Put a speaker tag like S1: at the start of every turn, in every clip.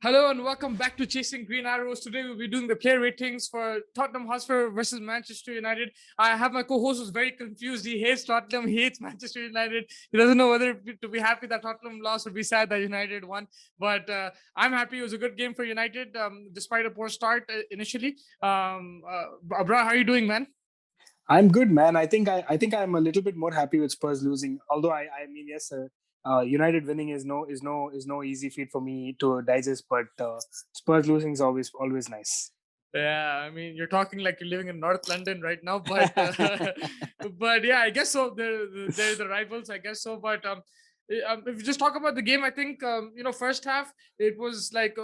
S1: Hello and welcome back to Chasing Green Arrows. Today we'll be doing the player ratings for Tottenham Hotspur versus Manchester United. I have my co-host who's very confused. He hates Tottenham, he hates Manchester United. He doesn't know whether to be happy that Tottenham lost or be sad that United won. But I'm happy. It was a good game for United, despite a poor start initially. Bro, how are you doing, man?
S2: I'm good, man. I think I'm a little bit more happy with Spurs losing. Although I mean, yes, United winning is no easy feat for me to digest. But Spurs losing is always nice.
S1: Yeah, I mean, you're talking like you're living in North London right now, but but yeah, I guess so. They're the rivals, I guess so. But if you just talk about the game, I think first half it was like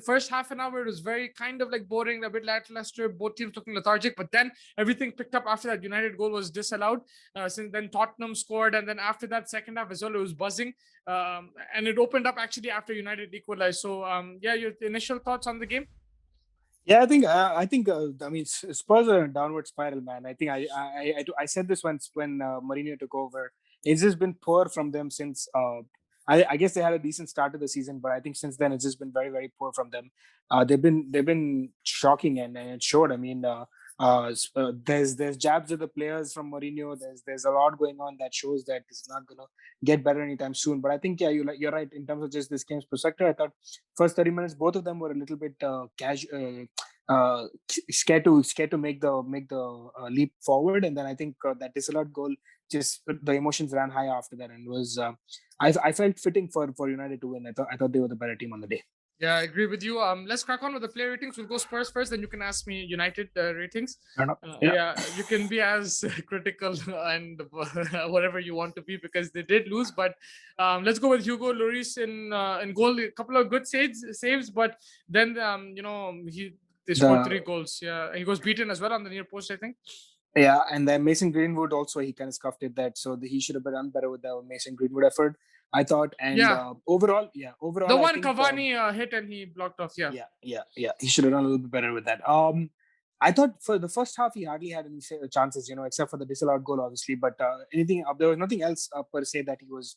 S1: first half an hour it was very kind of like boring, a bit lackluster. Both teams looking lethargic, but then everything picked up after that. United goal was disallowed. Since then Tottenham scored, and then after that second half as well, it was buzzing. And it opened up actually after United equalized. So yeah, your initial thoughts on the game?
S2: Yeah, I mean Spurs are in a downward spiral, man. I think I said this when Mourinho took over. It's just been poor from them since. I guess they had a decent start to the season, but I think since then it's just been very poor from them. They've been shocking, and it showed. I mean, there's jabs at the players from Mourinho. There's a lot going on that shows that this is not gonna get better anytime soon. But I think you're right in terms of just this game's perspective. I thought first 30 minutes both of them were a little bit casual, scared to make the leap forward, and then I think that disallowed goal, just the emotions ran high after that, and was I felt fitting for United to win. I thought they were the better team on the day.
S1: Yeah, I agree with you. Let's crack on with the player ratings. We'll go Spurs first, then you can ask me United ratings.
S2: Fair enough. Yeah.
S1: Yeah, you can be as critical and whatever you want to be because they did lose. But let's go with Hugo Lloris in goal. A couple of good saves, but then they scored three
S2: The
S1: goals. Yeah, he was beaten as well on the near post, I think.
S2: Yeah, and then Mason Greenwood also, he kind of scuffed it that, so he should have done better with the Mason Greenwood effort, I thought. And
S1: Yeah,
S2: overall,
S1: the
S2: I
S1: one
S2: think
S1: Cavani hit and he blocked off. Yeah.
S2: yeah, he should have done a little bit better with that. I thought for the first half he hardly had any chances, except for the disallowed goal, obviously. But anything there was nothing else per se that he was.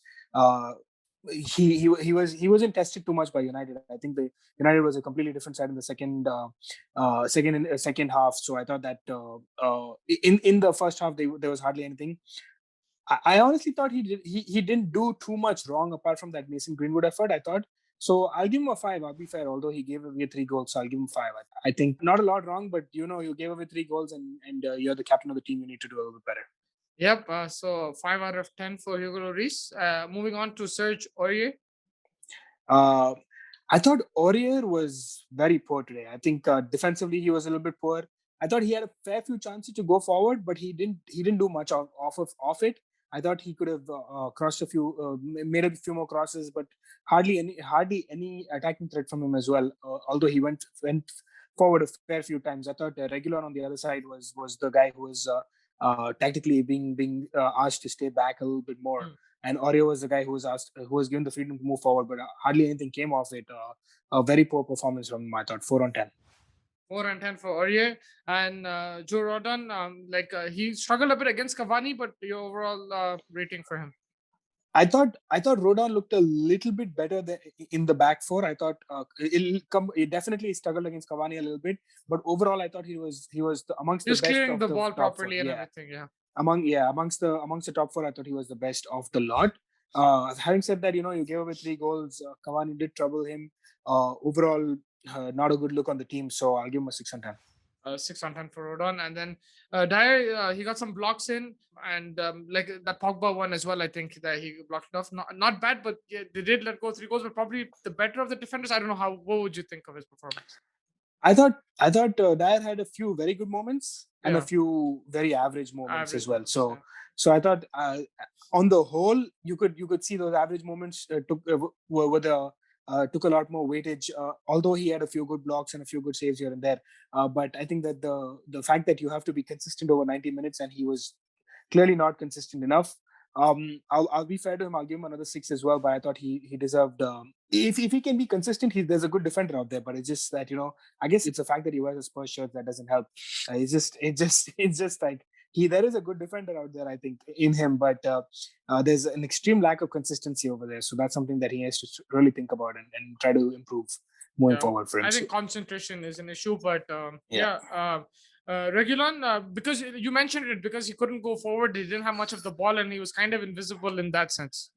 S2: He wasn't tested too much by United. I think the United was a completely different side in the second half. So I thought that in the first half there was hardly anything. I honestly thought he didn't do too much wrong apart from that Mason Greenwood effort. I thought so. I'll give him a 5. I'll be fair. Although he gave away 3 goals, so I'll give him 5. I think not a lot wrong, but you gave away 3 goals, and you're the captain of the team. You need to do a little bit better.
S1: Yep. So 5 out of 10 for Hugo Lloris. Moving on to Serge Aurier.
S2: Uh, I thought Aurier was very poor today. I think defensively he was a little bit poor. I thought he had a fair few chances to go forward, but he didn't do much off it. I thought he could have crossed a few, made a few more crosses, but hardly any attacking threat from him as well. Although he went forward a fair few times. I thought Regulon on the other side was the guy who was tactically being asked to stay back a little bit more, and Oreo was the guy who was given the freedom to move forward, but hardly anything came of it. A very poor performance from him, I thought. 4 on 10.
S1: 4 and 10 for Aurier and Joe Rodon. He struggled a bit against Cavani, but your overall rating for him.
S2: I thought Rodon looked a little bit better in the back four. I thought it definitely struggled against Cavani a little bit, but overall I thought he was amongst
S1: He
S2: the
S1: was
S2: best
S1: clearing
S2: of
S1: the
S2: the
S1: ball
S2: top four.
S1: properly and
S2: Yeah,
S1: everything. Yeah.
S2: amongst the top four, I thought he was the best of the lot. Having said that, you gave away 3 goals. Cavani did trouble him. Overall, not a good look on the team. So I'll give him a 6 on 10.
S1: 6 on 10 for Rodon, and then Dyer, he got some blocks in, and like that Pogba one as well. I think that he blocked it off. Not bad, but yeah, they did let go 3 goals, but probably the better of the defenders. I don't know how. What would you think of his performance?
S2: I thought Dyer had a few very good moments and a
S1: Yeah,
S2: few very average moments as
S1: average
S2: well.
S1: moments.
S2: So
S1: Yeah.
S2: so I thought on the whole you could see those average moments were the took a lot more weightage. Although he had a few good blocks and a few good saves here and there, but I think that the fact that you have to be consistent over 90 minutes, and he was clearly not consistent enough. I'll be fair to him. I'll give him another 6 as well. But I thought he deserved. If he can be consistent, there's a good defender out there. But it's just that I guess it's the fact that he wears a Spurs shirt that doesn't help. It's just like there is a good defender out there, I think, in him, but there's an extreme lack of consistency over there. So that's something that he has to really think about and try to improve. moving
S1: Yeah,
S2: forward for him.
S1: I think concentration is an issue, but
S2: Yeah.
S1: Regulon, because you mentioned it, because he couldn't go forward, he didn't have much of the ball, and he was kind of invisible in that sense.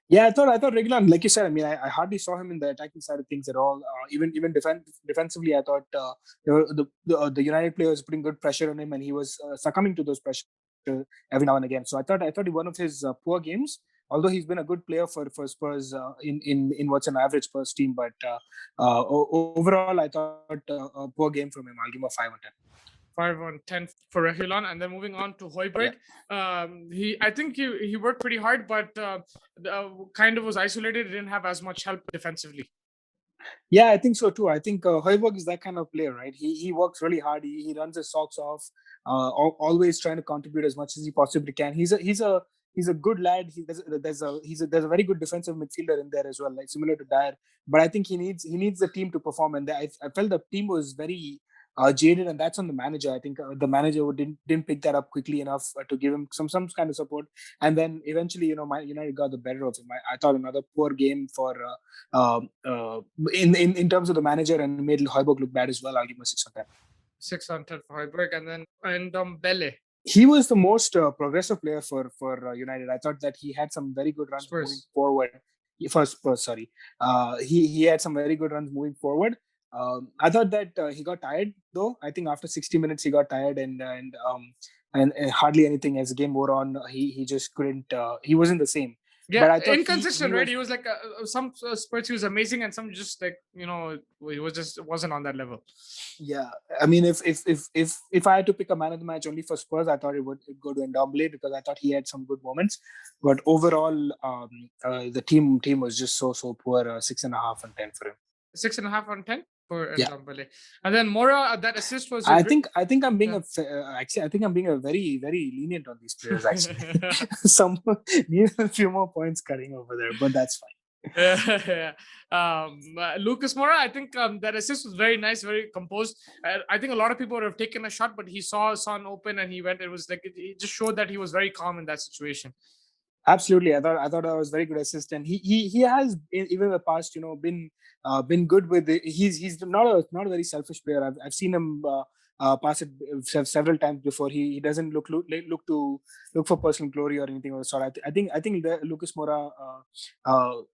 S2: Yeah, I thought Regulon, like you said, I mean, I hardly saw him in the attacking side of things at all. Even defensively, I thought the United players putting good pressure on him, and he was succumbing to those pressure every now and again. So I thought one of his poor games, although he's been a good player for Spurs in what's an average Spurs team, but overall, I thought a poor game from him. I'll give him a 5 on 10.
S1: 5 on 10 for Regulon, and then moving on to Hoiberg. I think he worked pretty hard, but kind of was isolated. He didn't have as much help defensively.
S2: Yeah, I think so too. I think Højbjerg is that kind of player, right? He works really hard. He runs his socks off, always trying to contribute as much as he possibly can. He's a good lad. There's a very good defensive midfielder in there as well, like similar to Dyer. But I think he needs the team to perform, and I felt the team was very jaded, and that's on the manager. I think the manager didn't pick that up quickly enough to give him some kind of support, and then eventually, United got the better of him. I thought another poor game for. In terms of the manager, and made Højbjerg look bad as well. I'll give him a 6 on 10.
S1: 6 on 10 for Højbjerg, and Belle.
S2: He was the most progressive player for United. I thought that he had some very good runs
S1: Spurs.
S2: moving forward. First Spurs, sorry. He had some very good runs moving forward. I thought that he got tired though. I think after 60 minutes he got tired, and hardly anything as the game wore on. He just couldn't. He wasn't the same.
S1: Yeah,
S2: But I thought
S1: inconsistent,
S2: he
S1: right? He was like some spurts he was amazing, and some just like he wasn't on that level.
S2: Yeah, I mean, if I had to pick a man of the match only for Spurs, I thought it'd go to Ndombele, because I thought he had some good moments. But overall, the team was just so poor. 6.5 on 10 for him.
S1: 6.5 on 10 for
S2: Yeah.
S1: Ndombele. And then Mora, that assist was.
S2: I think I'm being
S1: Yeah.
S2: actually I think I'm being a very very lenient on these players. Actually, some need a few more points cutting over there, but that's fine.
S1: Yeah. Lucas Moura, I think that assist was very nice, very composed. I think a lot of people would have taken a shot, but he saw Son open and he went. It was like it just showed that he was very calm in that situation.
S2: Absolutely, I thought that was very good assist, and he has even in the past, been good with he's not a very selfish player. I've seen him pass it several times before. He doesn't look for personal glory or anything of the sort. I think Lucas Moura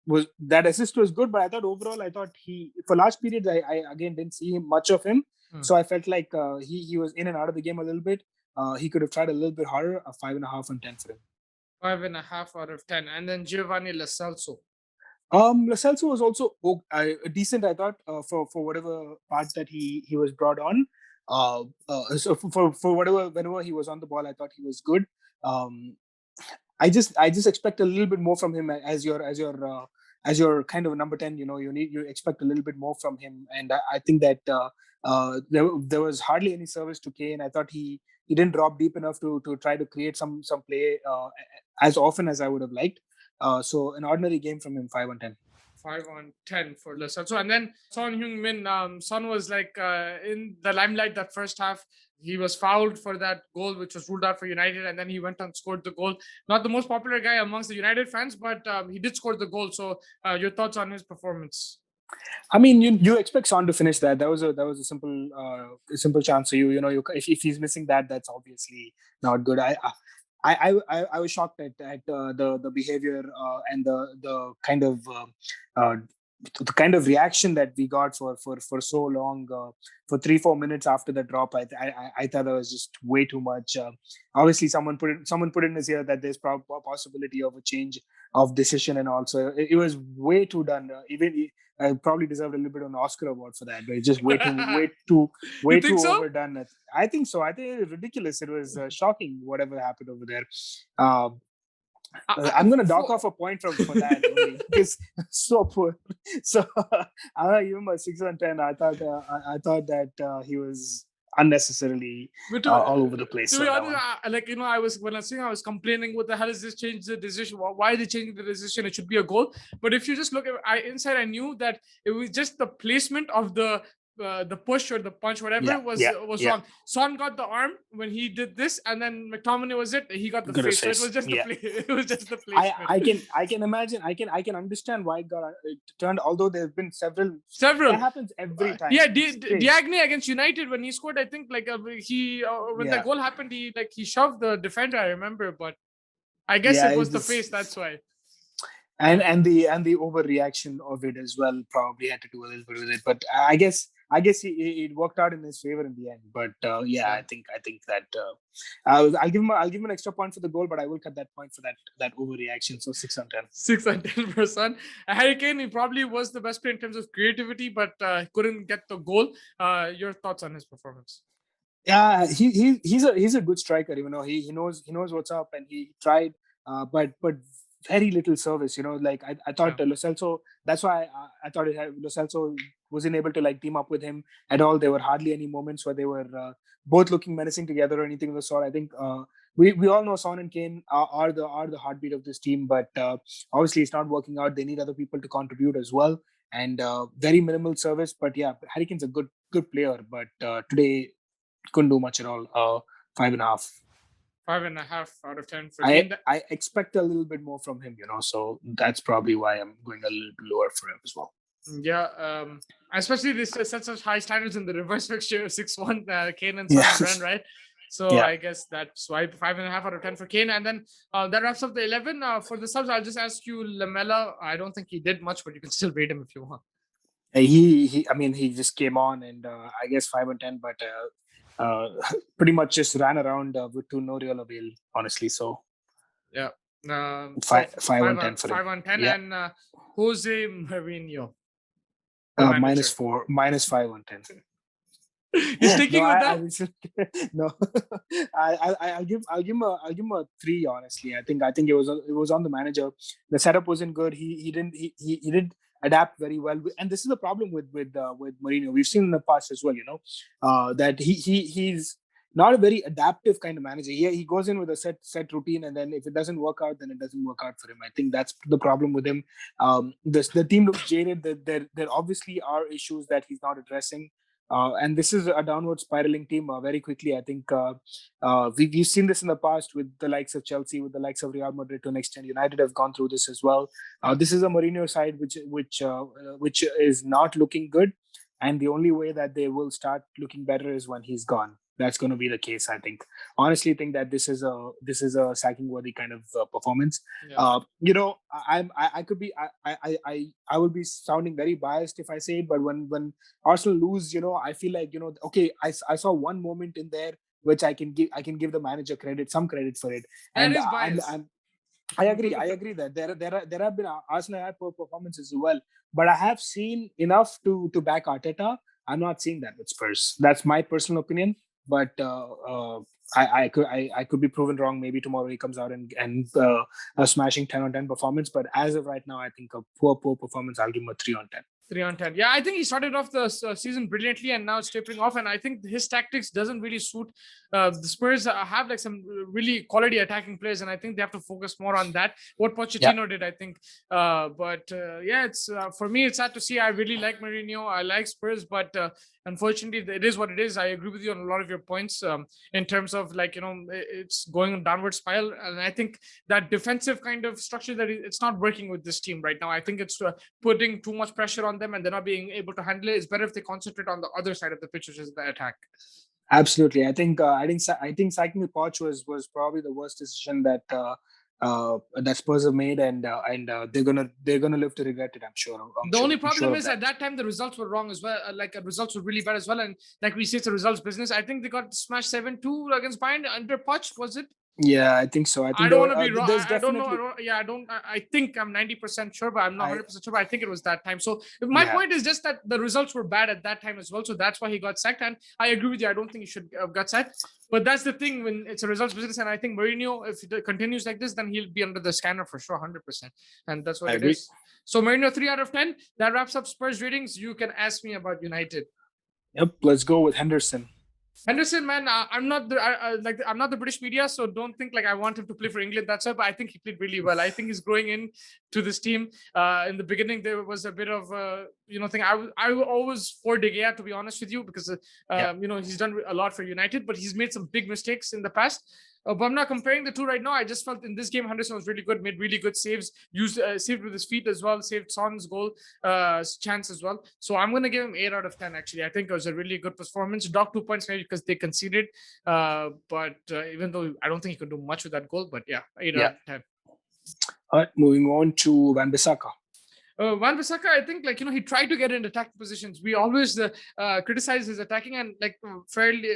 S2: was that assist was good, but I thought overall he for large periods I again didn't see much of him. So I felt like he was in and out of the game a little bit. He could have tried a little bit harder. A 5.5 on 10 for him.
S1: 5.5 out of 10. And then Giovanni Lo Celso.
S2: Lo Celso was also decent, I thought, for whatever part that he was brought on. So for whenever he was on the ball, I thought he was good. I just expect a little bit more from him as your kind of a number 10. You expect a little bit more from him, and I think that there was hardly any service to Kane. I thought he didn't drop deep enough to try to create some play as often as I would have liked. So an ordinary game from him, 5 on 10.
S1: 5 on 10 for Lo Celso. And then Son Heung-min, Son was like in the limelight that first half. He was fouled for that goal, which was ruled out for United, and then he went and scored the goal. Not the most popular guy amongst the United fans, but he did score the goal. So your thoughts on his performance?
S2: I mean, you expect Son to finish that. That was a simple chance. So if he's missing that, that's obviously not good. I was shocked at the behavior and the kind of reaction that we got for so long, for 3-4 minutes after the drop. I thought that was just way too much. Obviously, someone put in his ear that there's a possibility of a change of decision, and also it was way too done. Even I probably deserved a little bit of an Oscar award for that, but it's just way too
S1: so?
S2: overdone. I think so. I think it was ridiculous. It was shocking whatever happened over there. I'm going to dock off a point for that only. It's so poor. So I give him a 6 on 10. I thought that he was unnecessarily all over the place.
S1: To be honest, I was complaining, what the hell is this? Change the decision. Why are they changing the decision? It should be a goal. But if you just look at inside, I knew that it was just the placement of the the push or the punch, whatever was wrong. Son got the arm when he did this, and then McTominay was it. He got the face. So it was just the play. It was just the placement.
S2: I can imagine. I can understand why it turned. Although there have been several. That happens every time.
S1: Yeah, Diagne against United when he scored, I think like when the goal happened, he shoved the defender. I remember, but I guess it was the face. That's why.
S2: And the overreaction of it as well probably had to do a little bit with it. But I guess it worked out in his favor in the end. But I think that I'll give him an extra point for the goal, but I will cut that point for that overreaction. So 6 on 10.
S1: 6 on 10 for Son. Harry Kane, he probably was the best player in terms of creativity, but couldn't get the goal. Your thoughts on his performance?
S2: Yeah, he's a good striker. You know, he knows what's up, and he tried, but very little service. You know, like I thought Lo Celso. That's why I thought Lo Celso wasn't able to like team up with him at all. There were hardly any moments where they were both looking menacing together or anything of the sort. I think we all know Son and Kane are the heartbeat of this team, but obviously it's not working out. They need other people to contribute as well, and very minimal service. But yeah, Harry Kane's a good player, but today couldn't do much at all. 5.5.
S1: 5.5 out of 10 for
S2: Kane. I expect a little bit more from him, you know, so that's probably why I'm going a little bit lower for him as well.
S1: Yeah, especially this set such high standards in the reverse fixture 6-1, Kane and Son, right? So I guess that's why 5.5 out of 10 for Kane. And then that wraps up the 11. For the subs, I'll just ask you, Lamela. I don't think he did much, but you can still rate him if you want.
S2: He just came on and I guess 5 on 10, but pretty much just ran around with no real avail, honestly. So
S1: yeah,
S2: 5 on 10 for him.
S1: 5 on 10. Yeah. And Jose Mourinho,
S2: -5 on 10.
S1: You're sticking with that?
S2: No, I'll give him a 3. Honestly, I think it was on the manager. The setup wasn't good. He didn't adapt very well, and this is the problem with Mourinho. We've seen in the past as well, you know, that he's not a very adaptive kind of manager. He goes in with a set routine, and then if it doesn't work out, then it doesn't work out for him. I think that's the problem with him. The team looks jaded. There obviously are issues that he's not addressing. And this is a downward spiraling team very quickly. I think we've seen this in the past with the likes of Chelsea, with the likes of Real Madrid to an extent. United have gone through this as well. This is a Mourinho side which is not looking good, and the only way that they will start looking better is when he's gone. That's going to be the case, I think. Honestly, think that this is a sacking worthy kind of performance. Yeah. You know, I could be I would be sounding very biased if I say it, but when Arsenal lose, you know, I feel like, you know, okay, I saw one moment in there which I can give the manager some credit for it.
S1: And that is bias.
S2: I agree that there have been Arsenal had poor performances as well, but I have seen enough to back Arteta. I'm not seeing that with Spurs. That's my personal opinion. But I could be proven wrong. Maybe tomorrow he comes out and a smashing 10 on 10 performance. But as of right now, I think a poor performance. I'll give him a 3 on 10.
S1: 3 on 10. Yeah, I think he started off the season brilliantly and now it's tapering off. And I think his tactics doesn't really suit. The Spurs have like some really quality attacking players, and I think they have to focus more on that. What Pochettino did, I think. It's for me, it's sad to see. I really like Mourinho. I like Spurs, but unfortunately, it is what it is. I agree with you on a lot of your points in terms of, like, you know, it's going on downward spiral. And I think that defensive kind of structure, that it's not working with this team right now. I think it's putting too much pressure on them and they're not being able to handle it. It's better if they concentrate on the other side of the pitch, which is the attack.
S2: Absolutely. I think sacking Poch was probably the worst decision that Spurs have made, and they're gonna live to regret it. I'm sure.
S1: The only problem is at that time the results were wrong as well. Results were really bad as well, and like we say, it's a results business. I think they got smashed 7-2 against Bayern under Poch. Was it?
S2: Yeah, I think so. I
S1: don't want to be wrong. I don't know. I think I'm 90% sure, but I'm not 100% sure. But I think it was that time. So my point is just that the results were bad at that time as well. So that's why he got sacked. And I agree with you. I don't think he should have got sacked. But that's the thing when it's a results business. And I think Mourinho, if it continues like this, then he'll be under the scanner for sure, 100%. And that's what it is. So Mourinho, 3 out of 10. That wraps up Spurs ratings. You can ask me about United.
S2: Yep. Let's go with Henderson.
S1: Henderson, man, I'm not I'm not the British media, so don't think like I want him to play for England. That's why, but I think he played really well. I think he's growing in to this team. In the beginning, there was a bit of thing. I was always for De Gea, to be honest with you, because he's done a lot for United, but he's made some big mistakes in the past. But I'm not comparing the two right now. I just felt in this game Henderson was really good, made really good saves, used saved with his feet as well, saved Son's goal chance as well. So I'm gonna give him 8 out of 10. Actually, I think it was a really good performance. Docked 2 points maybe because they conceded, but even though I don't think he could do much with that goal, but yeah, 8 out of 10.
S2: All right, moving on to Wan-Bissaka.
S1: Wan-Bissaka, I think he tried to get into attacking positions. We always criticize his attacking and fairly,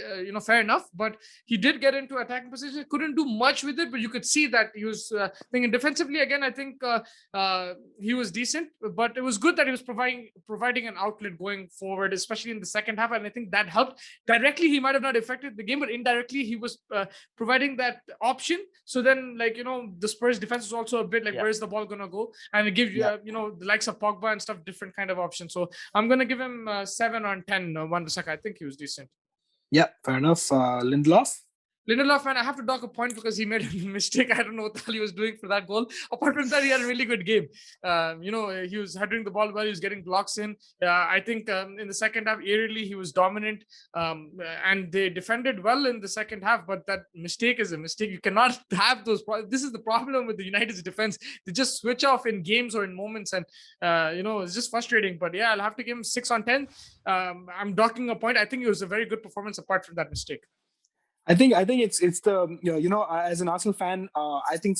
S1: fair enough. But he did get into attacking positions. Couldn't do much with it, but you could see that he was thinking defensively. Again, I think he was decent, but it was good that he was providing an outlet going forward, especially in the second half. And I think that helped. Directly, he might have not affected the game, but indirectly, he was providing that option. So then, the Spurs defense was also a bit where's the ball gonna go, and it gives you, the likes of Pogba and stuff, different kind of options. So I'm gonna give him 7 on 10. Wan-Bissaka, I think he was decent.
S2: Yeah, fair enough. Lindelof.
S1: Lindelof, man, I have to dock a point because he made a mistake. I don't know what the hell he was doing for that goal. Apart from that, he had a really good game. He was heading the ball well. He was getting blocks in. I think in the second half, aerially, he was dominant. And they defended well in the second half. But that mistake is a mistake. You cannot have those. This is the problem with the United's defense. They just switch off in games or in moments. And, it's just frustrating. But yeah, I'll have to give him 6 on 10. I'm docking a point. I think it was a very good performance apart from that mistake.
S2: I think it's the as an Arsenal fan, I think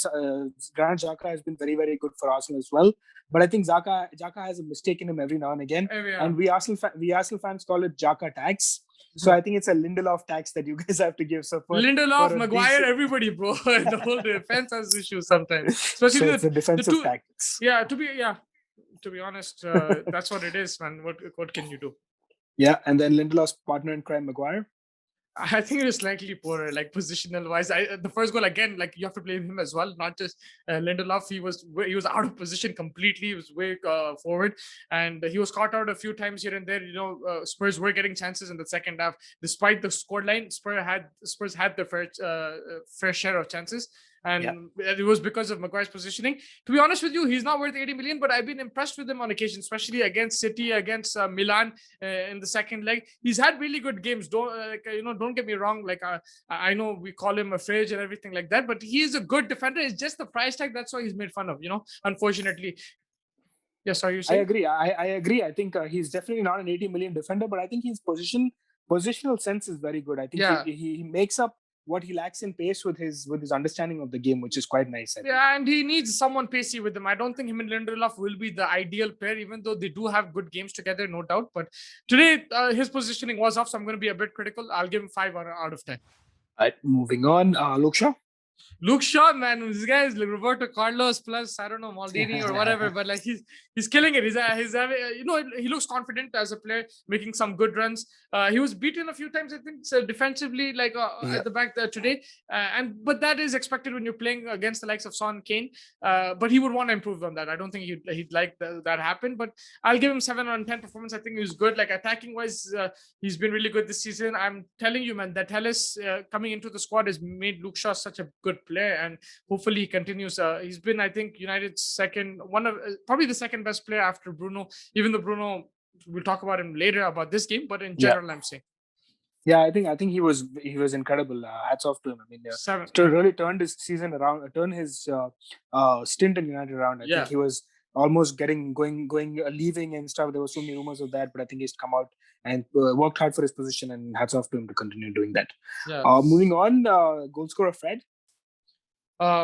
S2: Granit Xhaka has been very, very good for Arsenal as well. But I think Xhaka has a mistake in him every now and again, and we Arsenal fans call it Xhaka tax. So I think it's a Lindelof tax that you guys have to give. So
S1: Lindelof, Maguire, everybody, bro. The whole defense has issues sometimes, especially
S2: so it's the defensive tactics.
S1: Yeah, to be honest, that's what it is, man. What can you do?
S2: Yeah, and then Lindelof's partner in crime, Maguire.
S1: I think it was slightly poorer, positional wise. The first goal again, you have to blame him as well, not just Lindelof. He was out of position completely. He was way forward, and he was caught out a few times here and there. Spurs were getting chances in the second half, despite the scoreline. Spurs had their fair share of chances. And it was because of Maguire's positioning. To be honest with you, he's not worth 80 million, but I've been impressed with him on occasion, especially against City, against Milan in the second leg. He's had really good games. Don't get me wrong. I know we call him a fridge and everything like that, but he is a good defender. It's just the price tag. That's why he's made fun of, unfortunately. Yes, are you saying?
S2: I agree. I agree. I think he's definitely not an 80 million defender, but I think his positional sense is very good. I think he makes up what he lacks in pace with his understanding of the game, which is quite nice.
S1: And he needs someone pacey with him. I don't think him and Lindelof will be the ideal pair, even though they do have good games together, no doubt. But today, his positioning was off, so I'm going to be a bit critical. I'll give him 5 out of 10.
S2: All right, moving on.
S1: Luke Shaw, man, this guy is like Roberto Carlos plus I don't know Maldini or whatever, but he's killing it. He's he looks confident as a player, making some good runs. He was beaten a few times, I think, so defensively, at the back there today. But that is expected when you're playing against the likes of Son, Kane. But he would want to improve on that. I don't think he'd like that happen. But I'll give him 7 on 10 performance. I think he was good. Attacking wise, he's been really good this season. I'm telling you, man, that Telles coming into the squad has made Luke Shaw such a good player, and hopefully he continues. He's been, I think, United's probably the second best player after Bruno, even though Bruno, we'll talk about him later about this game, but in general, I'm saying.
S2: Yeah, I think he was incredible. Hats off to him. I mean, really turned his season around, turned his stint in United around. I think he was almost leaving and stuff. There were so many rumors of that, but I think he's come out and worked hard for his position, and hats off to him to continue doing that. Moving on, goal scorer Fred.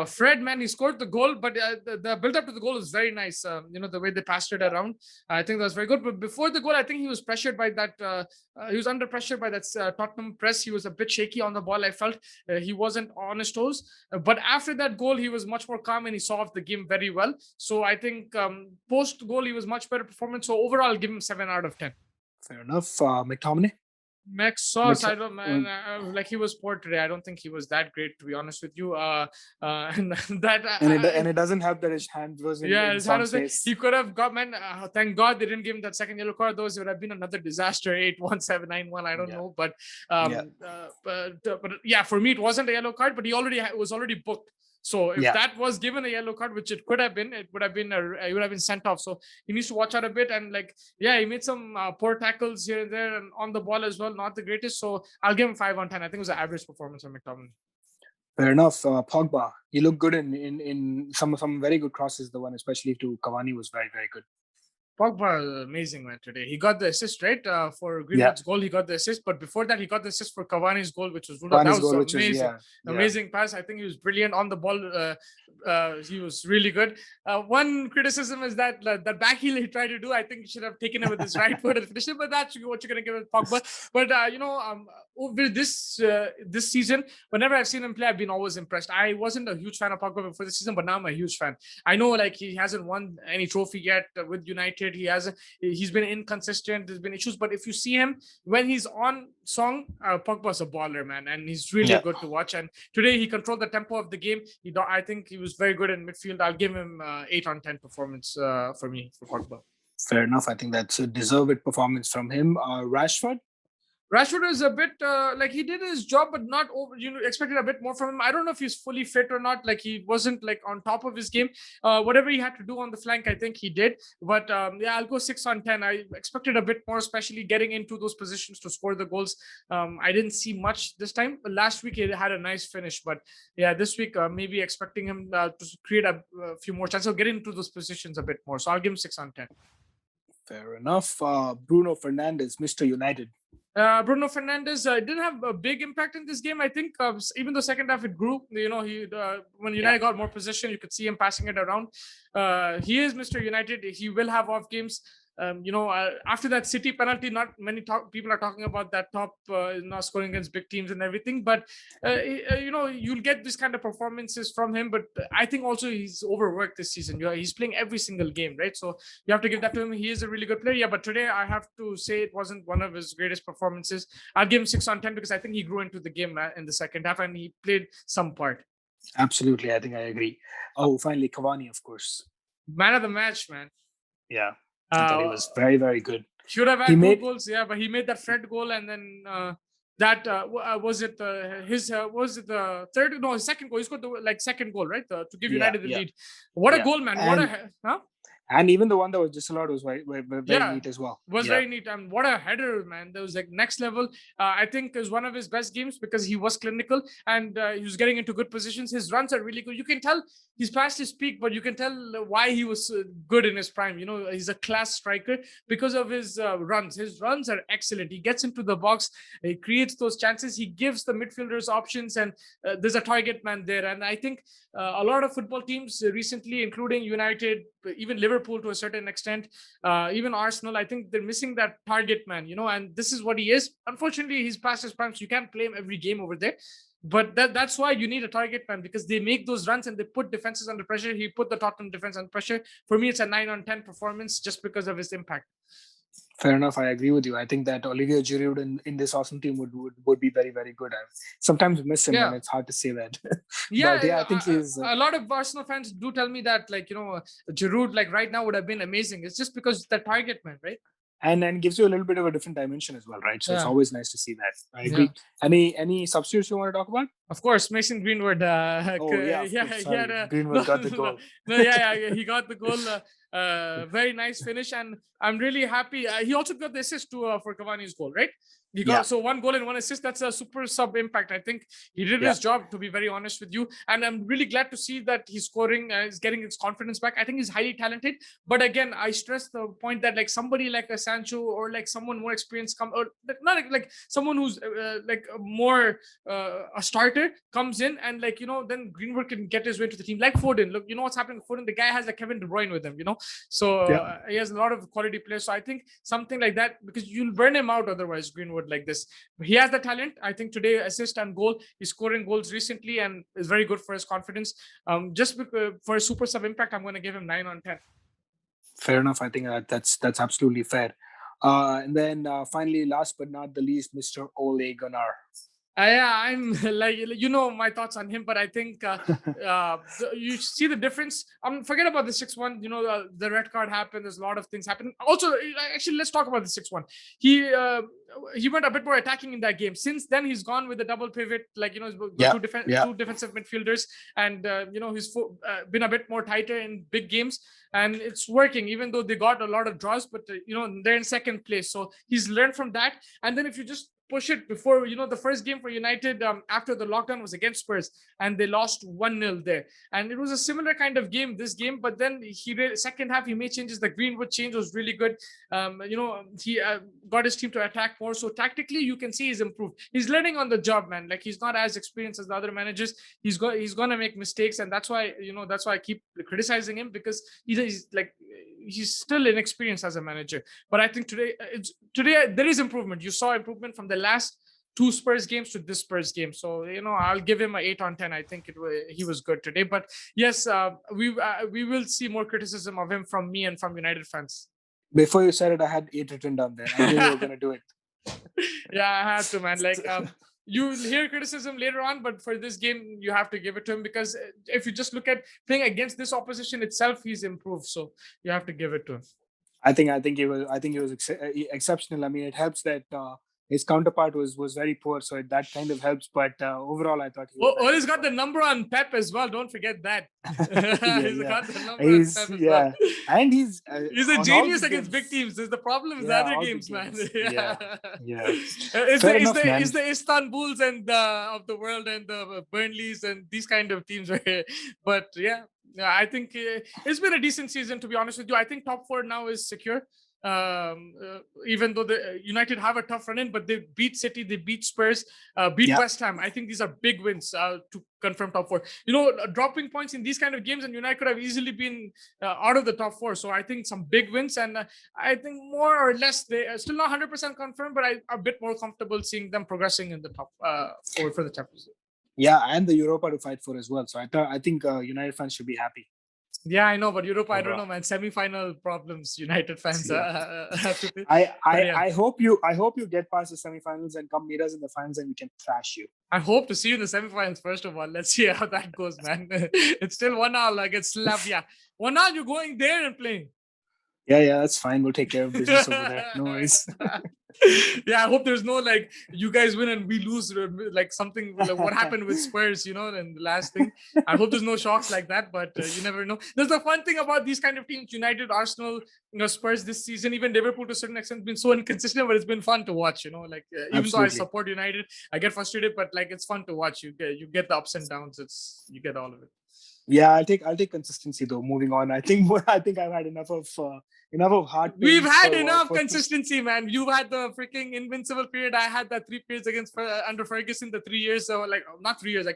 S1: Fred, man, he scored the goal, but the build-up to the goal was very nice. The way they passed it around, I think that was very good. But before the goal, I think he was pressured by that. He was under pressure by that Tottenham press. He was a bit shaky on the ball, I felt. He wasn't on his toes. But after that goal, he was much more calm and he solved the game very well. So I think post-goal, he was much better performance. So overall, I'll give him 7 out of 10.
S2: Fair enough. McTominay?
S1: Max Sauce, I
S2: McLe-
S1: don't man,
S2: um,
S1: like he was poor today. I don't think he was that great, to be honest with you. And that
S2: and it doesn't help that his hand was
S1: yeah,
S2: in
S1: his hand
S2: Son's
S1: was like
S2: face.
S1: he could have got man. Thank God they didn't give him that second yellow card. Those would have been another disaster. 8-1, 7-9-1. I don't
S2: Yeah.
S1: know, but
S2: Yeah.
S1: but yeah, for me it wasn't a yellow card, but he already was already booked. So if
S2: Yeah.
S1: that was given a yellow card, which it could have been, it would have been it would have been sent off. So he needs to watch out a bit. And like, yeah, he made some poor tackles here and there and on the ball as well. Not the greatest. So I'll give him 5/10. I think it was an average performance from McTominay.
S2: Fair enough. Pogba, he looked good in some very good crosses. The one especially to Cavani was very, very good.
S1: Pogba, amazing man today. He got the assist, right? For Greenwood's goal, he got the assist. But before that, he got the assist for Cavani's goal, which was ruled out. That
S2: Cavani's
S1: was
S2: goal, which was
S1: amazing. Amazing pass. I think he was brilliant on the ball. He was really good. One criticism is that that back heel he tried to do, I think he should have taken it with his right foot and finished it. But that's what you're going to give it Pogba. But over this season, whenever I've seen him play, I've been always impressed. I wasn't a huge fan of Pogba before the season, but now I'm a huge fan. I know like he hasn't won any trophy yet with United. He's been inconsistent. There's been issues, but if you see him when he's on song, Pogba's a baller, man, and he's really good to watch. And today he controlled the tempo of the game. I think he was very good in midfield. I'll give him 8/10 performance for me for Pogba.
S2: Fair enough. I think that's a deserved performance from him. Rashford.
S1: Rashford is a bit like he did his job, but not over. Expected a bit more from him. I don't know if he's fully fit or not. Like he wasn't like on top of his game. Whatever he had to do on the flank, I think he did. But yeah, I'll go 6/10. I expected a bit more, especially getting into those positions to score the goals. I didn't see much this time. But last week he had a nice finish, but yeah, this week maybe expecting him to create a few more chances, get into those positions a bit more. So I'll give him 6/10.
S2: Fair enough. Bruno Fernandes, Mr. United.
S1: Bruno Fernandes didn't have a big impact in this game. I think even though second half it grew, when United got more possession, you could see him passing it around. He is Mr. United. He will have off games. After that City penalty, not many people are talking about that top not scoring against big teams and everything. But you'll get this kind of performances from him. But I think also he's overworked this season. He's playing every single game, right? So you have to give that to him. He is a really good player. Yeah, but today I have to say it wasn't one of his greatest performances. I'll give him 6/10 because I think he grew into the game in the second half and he played some part.
S2: Absolutely, I think I agree. Oh, finally Cavani, of course.
S1: Man of the match, man.
S2: Yeah. I thought he was very, very good.
S1: Should have had two goals, yeah, but he made that Fred goal, and then was it his was it the third? No, his second goal. He scored the second goal, right? To give United the lead. What a goal, man!
S2: And even the one that was disallowed was very neat as well.
S1: Was very neat. And what a header, man. That was like next level. I think it was one of his best games because he was clinical and he was getting into good positions. His runs are really good. You can tell he's past his peak, but you can tell why he was good in his prime. He's a class striker because of his runs. His runs are excellent. He gets into the box. He creates those chances. He gives the midfielders options and there's a target man there. And I think a lot of football teams recently, including United, even Liverpool to a certain extent, even Arsenal, I think they're missing that target man, and this is what he is. Unfortunately, he's past his prime, so you can't play him every game over there. But that's why you need a target man because they make those runs and they put defenses under pressure. He put the Tottenham defense under pressure. For me, it's a 9/10 performance just because of his impact.
S2: Fair enough. I agree with you. I think that Olivier Giroud in this awesome team would be very, very good. I sometimes miss him, and it's hard to say that.
S1: I think he's a lot of Arsenal fans do tell me that, Giroud, right now would have been amazing. It's just because the target man, right?
S2: And gives you a little bit of a different dimension as well, right? So it's always nice to see that. I agree. Any substitutes you want to talk about?
S1: Of course, Mason Greenwood.
S2: Greenwood got the goal.
S1: He got the goal. Very nice finish, and I'm really happy. He also got the assist for Cavani's goal, right? He got so 1 goal and 1 assist. That's a super sub impact. I think he did his job, to be very honest with you. And I'm really glad to see that he's scoring, he's getting his confidence back. I think he's highly talented. But again, I stress the point that somebody like a Sancho or someone more experienced or not someone who's more a starter comes in and then Greenwood can get his way to the team. Like Foden, look, what's happening with Foden? The guy has Kevin De Bruyne with him, So he has a lot of quality players. So I think something like that, because you'll burn him out otherwise, Greenwood, like this. He has the talent. I think today assist and goal. He's scoring goals recently and is very good for his confidence. Just for a super sub impact, I'm going to give him 9/10.
S2: Fair enough. I think that's absolutely fair. And then finally, last but not the least, Mr. Ole Gunnar.
S1: Yeah, I'm like, my thoughts on him, but I think you see the difference. Forget about the 6-1. The red card happened. There's a lot of things happen. Also, actually, let's talk about the 6-1. He went a bit more attacking in that game. Since then, he's gone with the double pivot, he's got two defensive midfielders, and he's been a bit more tighter in big games, and it's working. Even though they got a lot of draws, but they're in second place, so he's learned from that. And then if you just push it before, the first game for United after the lockdown was against Spurs, and they lost 1-0 there. And it was a similar kind of game, this game, but then second half, he made changes. The Greenwood change was really good. He got his team to attack more. So tactically, you can see he's improved. He's learning on the job, man. Like, he's not as experienced as the other managers. He's going to make mistakes. And that's why I keep criticizing him, because he's still inexperienced as a manager. But I think today there is improvement. You saw improvement from the last 2 Spurs games to this Spurs game. So, I'll give him an 8 on 10. I think he was good today. But yes, we will see more criticism of him from me and from United fans.
S2: Before you said it, I had 8 written down there. I knew you were going to do it.
S1: Yeah, I had to, man. You hear criticism later on, but for this game, you have to give it to him, because if you just look at playing against this opposition itself, he's improved. So you have to give it to him.
S2: I think he was exceptional. I mean, it helps that his counterpart was very poor, so that kind of helps. But overall, I thought
S1: Ole's got the number on Pep as well. Don't forget that. He's got the number
S2: on Pep as well. And he's
S1: a genius against big teams. There's the problem with the other games, man.
S2: Yeah.
S1: It's the Istanbuls and of the world, and the Burnleys and these kind of teams, right? But yeah, I think it's been a decent season, to be honest with you. I think top 4 now is secure. Even though the United have a tough run in, but they beat City, they beat Spurs, beat West Ham. I think these are big wins to confirm top 4. Dropping points in these kind of games, and United could have easily been out of the top 4. So I think some big wins, and I think more or less they are still not 100% confirmed, but I'm a bit more comfortable seeing them progressing in the top 4 for the Champions League.
S2: Yeah, and the Europa to fight for as well. So I think United fans should be happy.
S1: Yeah, I know, but Europa, I don't know, man. Semi-final problems, United fans.
S2: I hope you get past the semi-finals and come meet us in the finals, and we can thrash you.
S1: I hope to see you in the semi-finals. First of all, let's see how that goes, man. It's still 1-1 against Slavia. 1-1, you're going there and playing.
S2: Yeah, that's fine. We'll take care of business over there. No worries.
S1: Yeah, I hope there's no you guys win and we lose, something like what happened with Spurs, and the last thing. I hope there's no shocks like that, but you never know. There's the fun thing about these kind of teams: United, Arsenal, Spurs this season, even Liverpool to a certain extent, been so inconsistent, but it's been fun to watch. Even though I support United, I get frustrated, but it's fun to watch. You get the ups and downs. You get all of it.
S2: Yeah, I'll take consistency though. Moving on, I think I've had enough of heart.
S1: We've had enough consistency, man. You've had the freaking invincible period. I had that 3 periods under Ferguson, the 3 years, so not 3 years,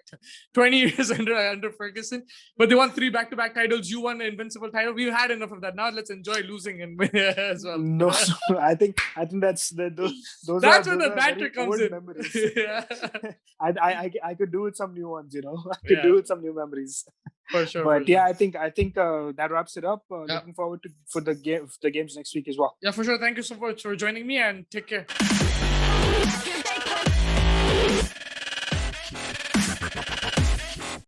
S1: 20 years under Ferguson. But they won 3 back-to-back titles. You won the invincible title. We've had enough of that. Now let's enjoy losing and win as well.
S2: No, I think that's those.
S1: That's where the banter comes in.
S2: Yeah. I could do with some new ones. I could do with some new memories.
S1: For sure.
S2: But I think that wraps it up. Looking forward for the games next week as well.
S1: Yeah, for sure. Thank you so much for joining me, and take care.